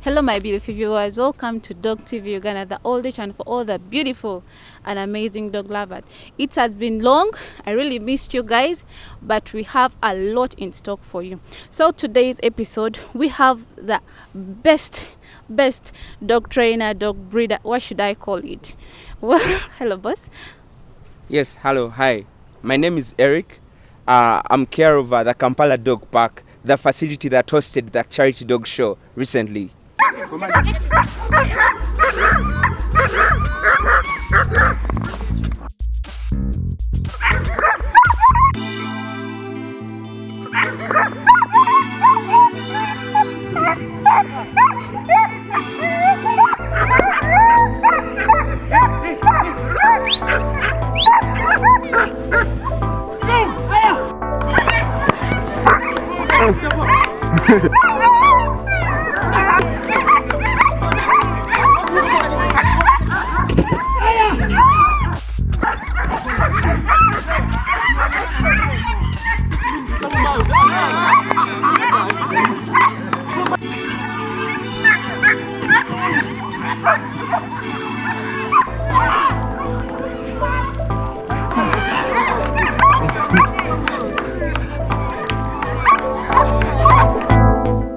Hello, my beautiful viewers. Welcome to Dog TV Uganda, the oldest channel for all the beautiful and amazing dog lovers. It has been long. I really missed you guys, but we have a lot in stock for you. So today's episode, we have the best dog trainer, dog breeder. What should I call it? Well, hello, boss. Yes, hello, hi. My name is Eric. I'm care of the Kampala Dog Park, the facility that hosted the charity dog show recently.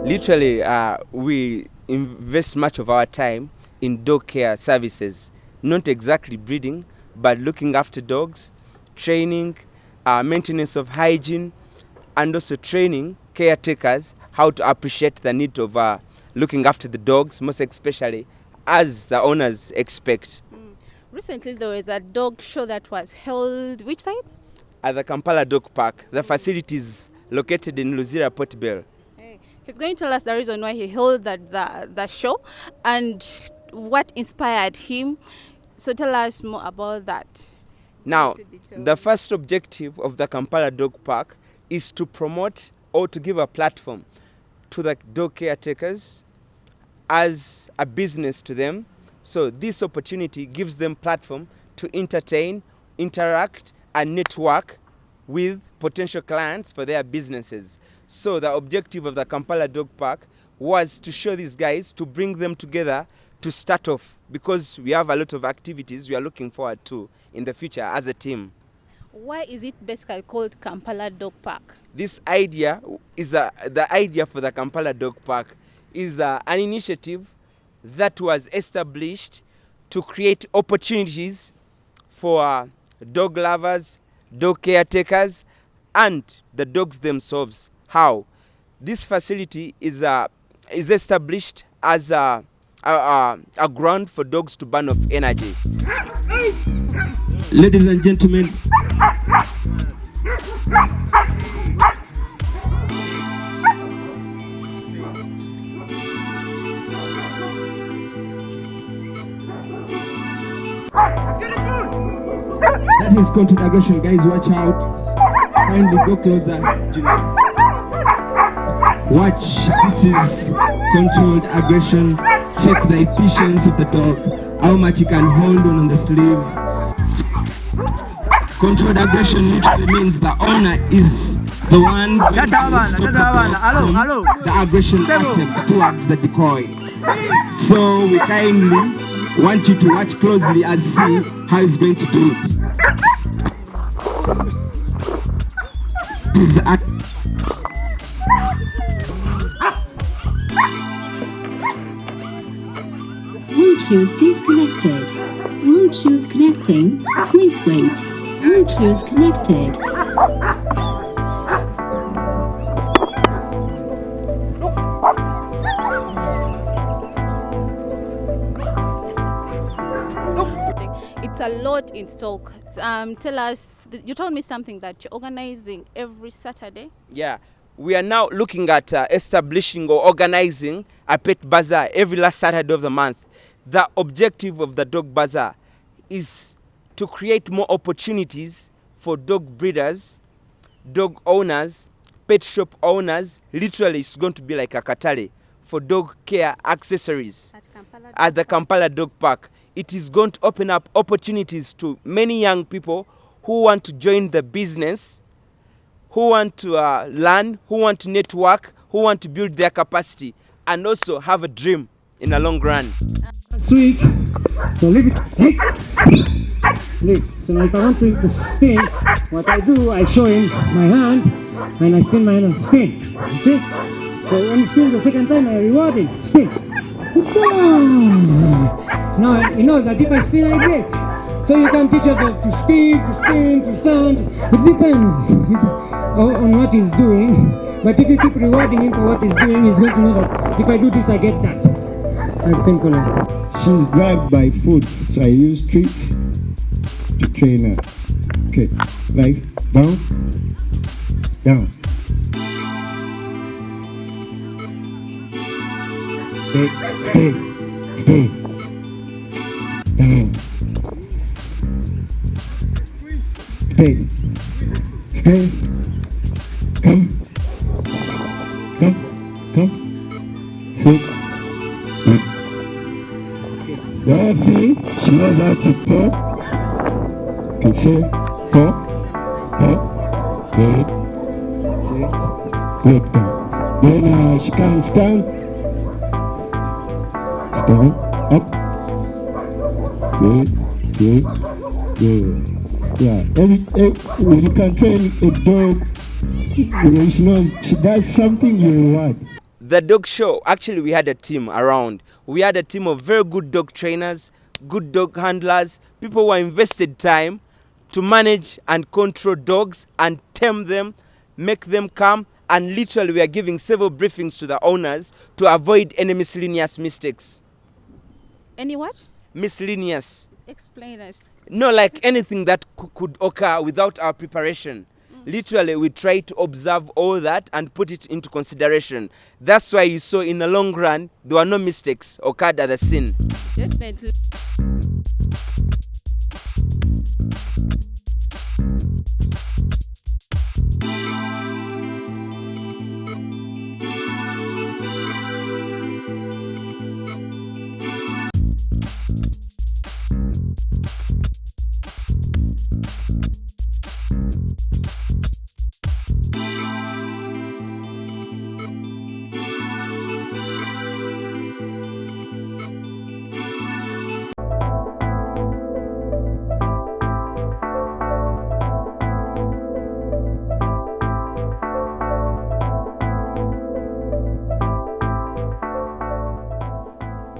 Literally, we invest much of our time in dog care services, not exactly breeding, but looking after dogs, training, maintenance of hygiene, and also training caretakers how to appreciate the need of looking after the dogs, most especially as the owners expect. Recently, there was a dog show that was held, which side? At the Kampala Dog Park. The facility is located in Luzira, portbell. He's going to tell us the reason why he held the show and what inspired him. So tell us more about that. Now, the first objective of the Kampala Dog Park is to promote or to give a platform to the dog caretakers as a business to them. So this opportunity gives them platform to entertain, interact, and network with potential clients for their businesses. So the objective of the Kampala Dog Park was to show these guys, to bring them together to start off, because we have a lot of activities we are looking forward to in the future as a team. Why is it basically called Kampala Dog Park? This idea is the idea for the Kampala Dog Park is an initiative that was established to create opportunities for dog lovers, dog caretakers, and the dogs themselves. How? This facility is established as a ground for dogs to burn off energy. Ladies and gentlemen, that is controlled aggression, guys. Watch out. Kindly go closer. Watch, this is controlled aggression. Check the efficiency of the dog, how much he can hold on the sleeve. Controlled aggression literally means the owner is the one the aggression aspect towards the decoy. So we kindly want you to watch closely and see how he's going to do it. This is the act. Bluetooth disconnected. Bluetooth connecting. Please wait. Bluetooth connected. It's a lot in stock. Tell us, you told me something that you're organizing every Saturday. Yeah, we are now looking at establishing or organizing a pet bazaar every last Saturday of the month. The objective of the dog bazaar is to create more opportunities for dog breeders, dog owners, pet shop owners. Literally, it's going to be like a Katale for dog care accessories at the Kampala Dog Park. It is going to open up opportunities to many young people who want to join the business, who want to learn, who want to network, who want to build their capacity, and also have a dream in a long run. Sweet. So leave it. Hey. Leave. So now if I want to spin, what I do, I show him my hand, and I spin my hand and spin. You see? So when he spins the second time, I reward him. Spin. Now he knows that if I spin, I get. So you can teach him to spin, to stand. It depends on what he's doing. But if you keep rewarding him for what he's doing, he's going to know that if I do this, I get that. As simple as that. She's grabbed by food, so I use tricks to train her. Okay, like bounce, down. Stay, down. Stay, come, sit. That thing, she knows how to talk. Can say, talk, say, good. Then she can stand, up. Good. Yeah, when you can train a dog, when she does something, you reward. The dog show, actually we had a team around. We had a team of very good dog trainers, good dog handlers, people who invested time to manage and control dogs and tame them, make them calm, and literally we are giving several briefings to the owners to avoid any miscellaneous mistakes. Any what? Miscellaneous. Explain us. No, like anything that could occur without our preparation. Literally, we try to observe all that and put it into consideration. That's why you saw in the long run, there were no mistakes occurred at the scene. Definitely.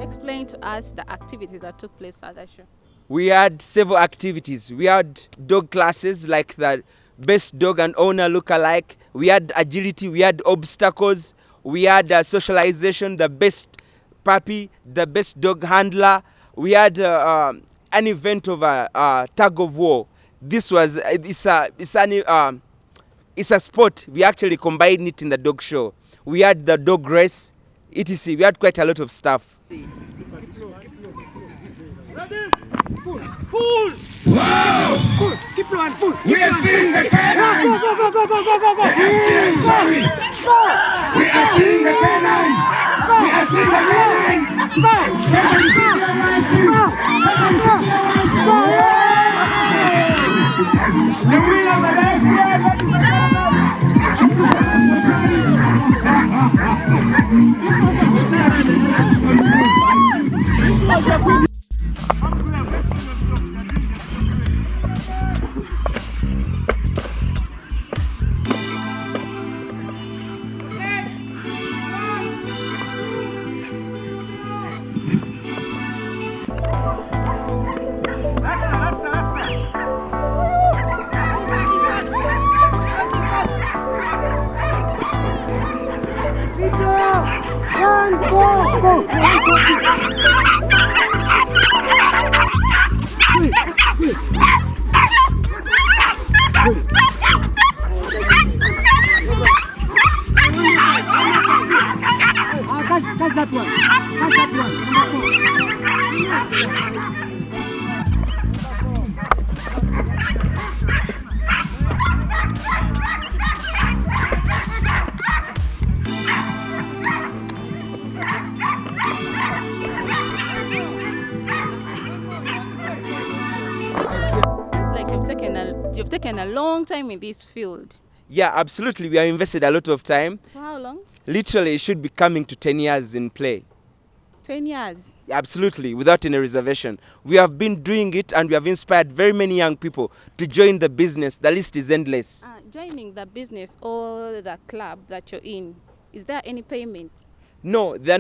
Explain to us the activities that took place at that show. We had several activities. We had dog classes like the best dog and owner look-alike. We had agility, we had obstacles, we had socialization, the best puppy, the best dog handler. We had an event of a tug of war. This was, it's a sport. We actually combined it in the dog show. We had the dog race, etc. We had quite a lot of stuff. Pull! Wow! Pull! Keep on, pull! We are seeing the canine! Go! Sorry! We are seeing the canine! We are seeing the canine! The winner of the last Catch that one. Seems like you've taken a long time in this field. Yeah, absolutely. We have invested a lot of time. For how long? Literally, it should be coming to 10 years in play. 10 years. Absolutely, without any reservation. We have been doing it and we have inspired very many young people to join the business. The list is endless. Joining the business or the club that you're in, is there any payment? No, there are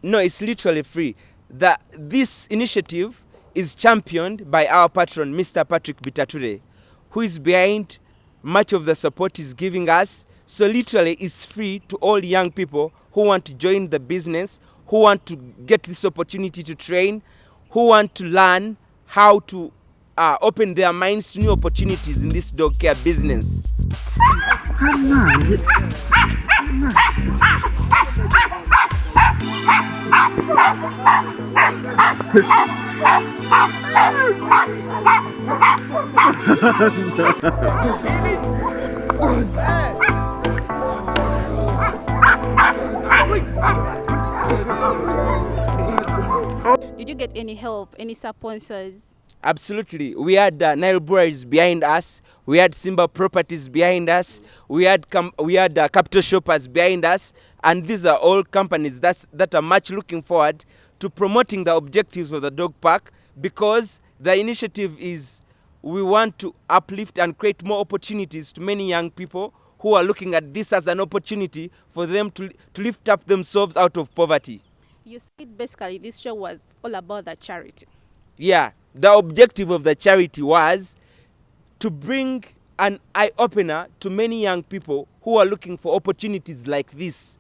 no, it's literally free. This initiative is championed by our patron, Mr. Patrick Bitature, who is behind much of the support he's giving us. So literally it's free to all young people who want to join the business, who want to get this opportunity to train, who want to learn how to open their minds to new opportunities in this dog care business. Did you get any help, any sponsors? Absolutely. We had Nile Breweries behind us. We had Simba Properties behind us. We had Capital Shoppers behind us. And these are all companies that are much looking forward to promoting the objectives of the dog park, because the initiative is we want to uplift and create more opportunities to many young people who are looking at this as an opportunity for them to lift up themselves out of poverty. You said basically this show was all about the charity. Yeah, the objective of the charity was to bring an eye-opener to many young people who are looking for opportunities like this.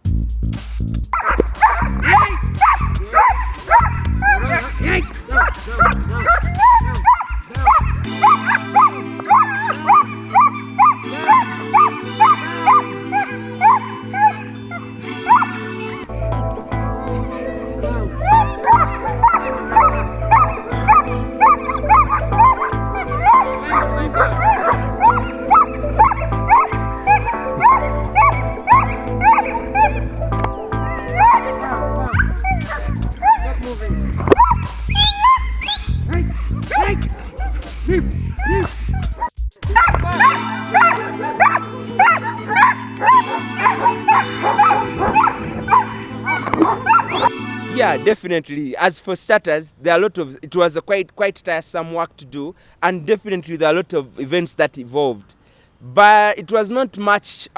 Yeah, definitely. As for starters, there are it was a quite tiresome work to do, and definitely there are a lot of events that evolved. But it was not much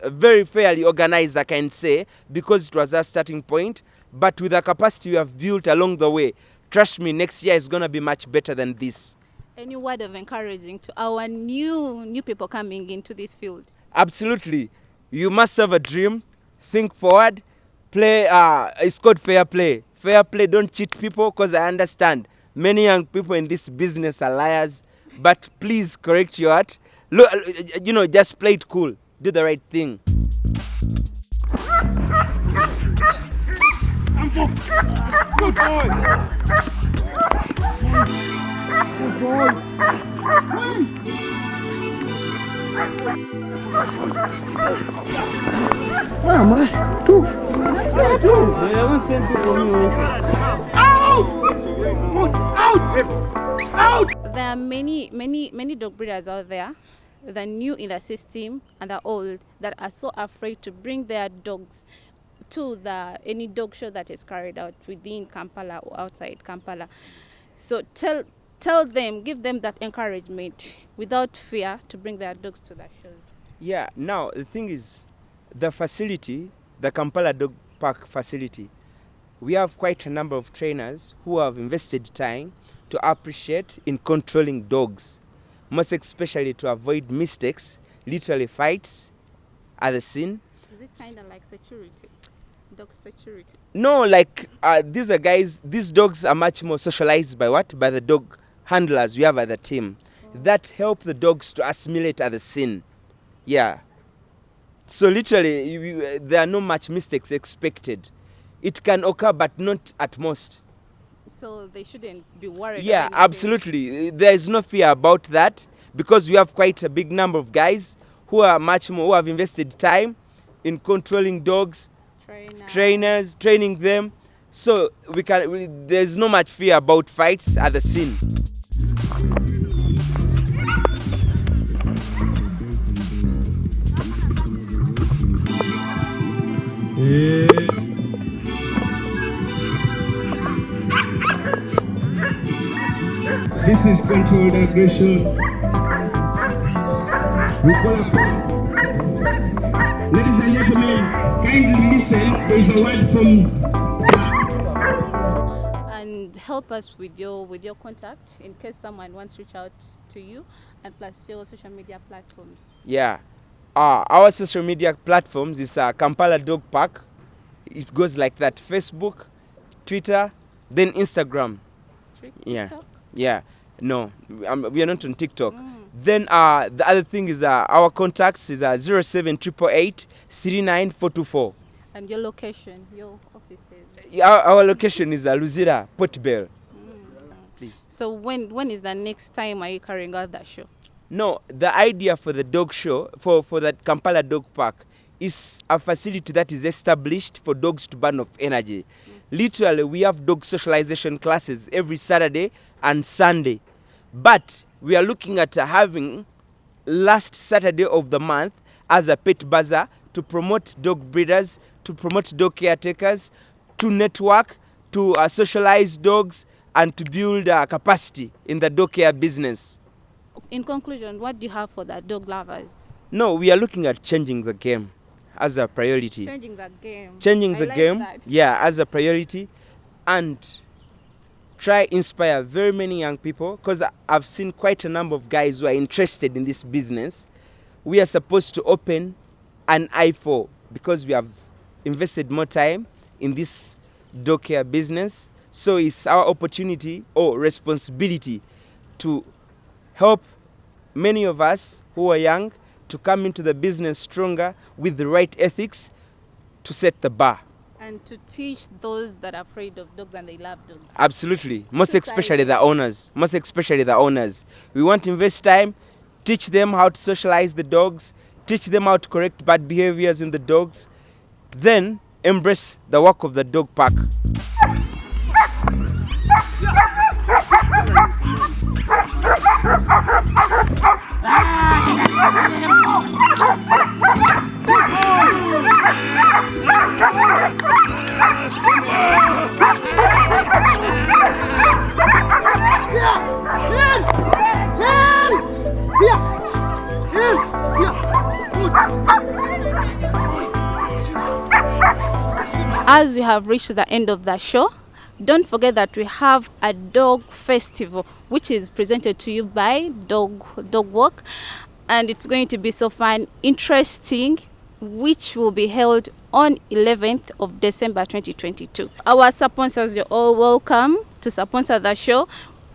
very fairly organized, I can say, because it was a starting point. But with the capacity we have built along the way, trust me, next year is going to be much better than this. Any word of encouraging to our new people coming into this field? Absolutely. You must have a dream, think forward, play, it's called fair play. Fair play, don't cheat people, because I understand many young people in this business are liars. But please correct your heart. Look, just play it cool. Do the right thing. Good boy. Good boy. There are many dog breeders out there, the new in the system and the old, that are so afraid to bring their dogs to any dog show that is carried out within Kampala or outside Kampala. So tell them, give them that encouragement without fear to bring their dogs to the shows. Yeah, now the thing is, the facility, the Kampala Dog Park facility, we have quite a number of trainers who have invested time to appreciate in controlling dogs, most especially to avoid mistakes, literally fights at the scene. Is it kind of like security? Dog security? No, like these dogs are much more socialized by the dog handlers we have at the team. That help the dogs to assimilate at the scene. Yeah. So literally, there are no much mistakes expected. It can occur, but not at most. So they shouldn't be worried. Yeah, absolutely. There is no fear about that, because we have quite a big number of guys who have invested time in controlling dogs, trainers, training them. So there's no much fear about fights at the scene. aggression. We call upon. Ladies and gentlemen, kindly listen. There is a word from. And help us with your contact in case someone wants to reach out to you, and plus your social media platforms. Yeah. Our social media platforms is Kampala Dog Park. It goes like that: Facebook, Twitter, then Instagram. Yeah. TikTok? Yeah. No, we are not on TikTok. Then the other thing is our contacts is 07888 39424. And your location, your offices. Our location is Luzira, Portbell. Please. So when is the next time are you carrying out that show? No, the idea for the dog show, for that Kampala Dog Park, is a facility that is established for dogs to burn off energy. Literally, we have dog socialization classes every Saturday and Sunday. But we are looking at having last Saturday of the month as a pet bazaar to promote dog breeders, to promote dog caretakers, to network, to socialize dogs, and to build capacity in the dog care business. In conclusion, what do you have for the dog lovers? No, we are looking at changing the game as a priority. Changing the game. Changing I the like game, that. yeah, as a priority, and try inspire very many young people, because I've seen quite a number of guys who are interested in this business. We are supposed to open an I4 because we have invested more time in this dog care business. So it's our opportunity or responsibility to help many of us who are young to come into the business stronger with the right ethics to set the bar. And to teach those that are afraid of dogs and they love dogs. Absolutely. Most Society. especially the owners. Most especially the owners. We want to invest time, teach them how to socialize the dogs, teach them how to correct bad behaviors in the dogs, then embrace the work of the dog park. As we have reached the end of the show, don't forget that we have a dog festival which is presented to you by Dog Walk, and it's going to be so fun, interesting, which will be held on 11th of December 2022. Our sponsors, you're all welcome to sponsor the show.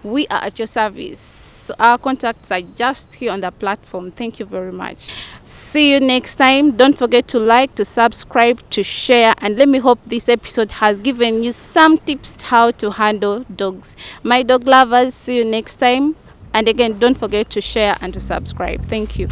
We are at your service. So our contacts are just here on the platform. Thank you very much. See you next time. Don't forget to like, to subscribe, to share, and let me hope this episode has given you some tips how to handle dogs. My dog lovers, see you next time. And again, don't forget to share and to subscribe. Thank you.